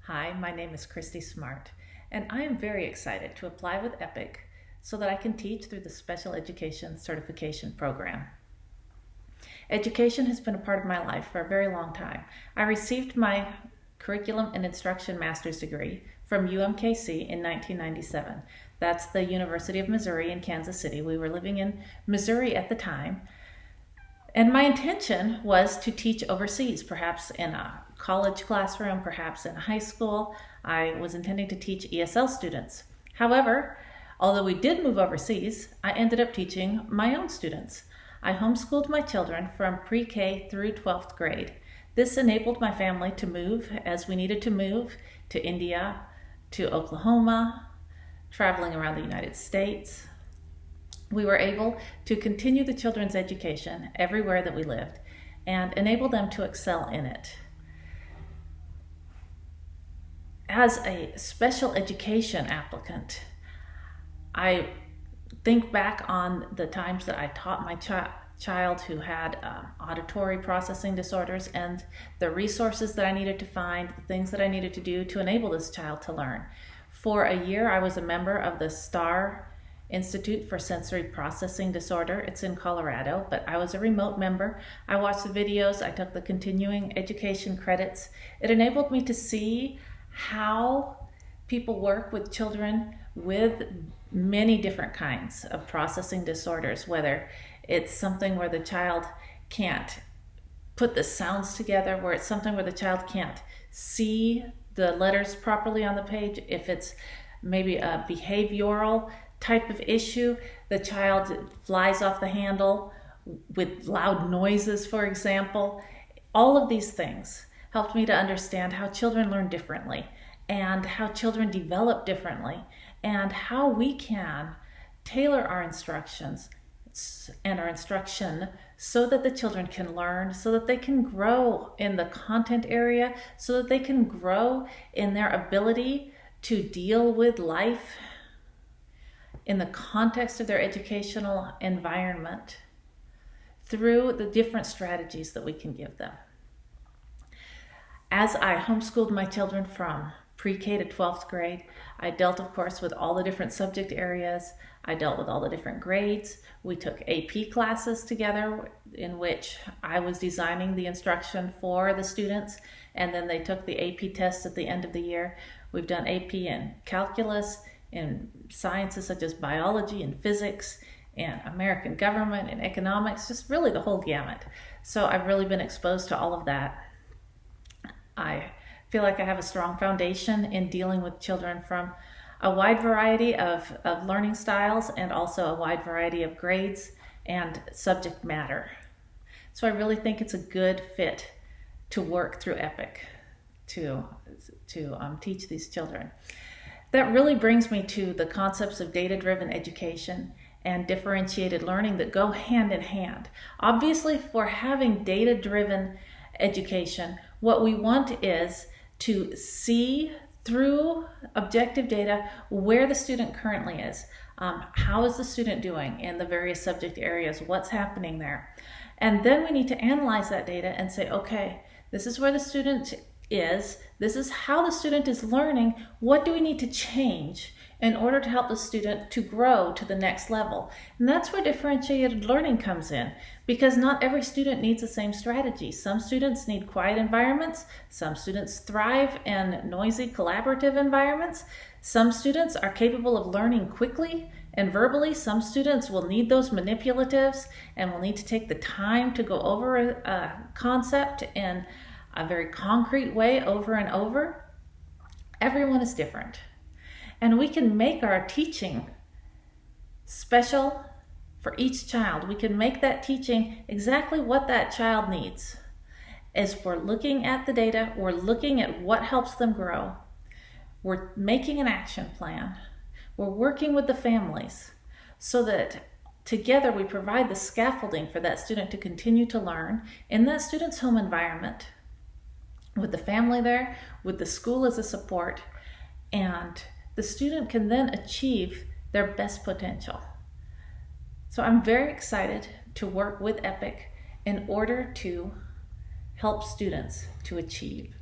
Hi, my name is Kristi Smart, and I am very excited to apply with EPIC so that I can teach through the Special Education Certification Program. Education has been a part of my life for a very long time. I received my Curriculum and Instruction Master's degree from UMKC in 1997. That's the University of Missouri in Kansas City. We were living in Missouri at the time. And my intention was to teach overseas, perhaps in a college classroom, perhaps in a high school. I was intending to teach ESL students. However, although we did move overseas, I ended up teaching my own students. I homeschooled my children from pre-K through 12th grade. This enabled my family to move as we needed to move to India, to Oklahoma, traveling around the United States. We were able to continue the children's education everywhere that we lived and enable them to excel in it. As a special education applicant, I think back on the times that I taught my child who had auditory processing disorders and the resources that I needed to find, the things that I needed to do to enable this child to learn. For a year, I was a member of the STAR Institute for Sensory Processing Disorder. It's in Colorado, but I was a remote member. I watched the videos, I took the continuing education credits. It enabled me to see how people work with children with many different kinds of processing disorders, whether it's something where the child can't put the sounds together, where it's something where the child can't see the letters properly on the page, if it's maybe a behavioral type of issue, the child flies off the handle with loud noises, for example. All of these things helped me to understand how children learn differently and how children develop differently and how we can tailor our instructions and our instruction so that the children can learn, so that they can grow in the content area, so that they can grow in their ability to deal with life in the context of their educational environment through the different strategies that we can give them. As I homeschooled my children from pre-K to 12th grade, I dealt, of course, with all the different subject areas. I dealt with all the different grades. We took AP classes together in which I was designing the instruction for the students, and then they took the AP tests at the end of the year. We've done AP in calculus, in sciences such as biology and physics and American government and economics, just really the whole gamut. So I've really been exposed to all of that. I feel like I have a strong foundation in dealing with children from a wide variety of learning styles and also a wide variety of grades and subject matter. So I really think it's a good fit to work through EPIC to teach these children. That really brings me to the concepts of data-driven education and differentiated learning that go hand in hand. Obviously, for having data-driven education, what we want is to see through objective data where the student currently is. How is the student doing in the various subject areas? What's happening there? And then we need to analyze that data and say, okay, this is where the student is. This is how the student is learning. What do we need to change in order to help the student to grow to the next level? And that's where differentiated learning comes in, because not every student needs the same strategy. Some students need quiet environments. Some students thrive in noisy, collaborative environments. Some students are capable of learning quickly and verbally. Some students will need those manipulatives and will need to take the time to go over a concept in a very concrete way over and over. Everyone is different. And we can make our teaching special for each child. We can make that teaching exactly what that child needs. As we're looking at the data, we're looking at what helps them grow. We're making an action plan. We're working with the families so that together we provide the scaffolding for that student to continue to learn in that student's home environment, with the family there, with the school as a support, and the student can then achieve their best potential. So I'm very excited to work with EPIC in order to help students to achieve.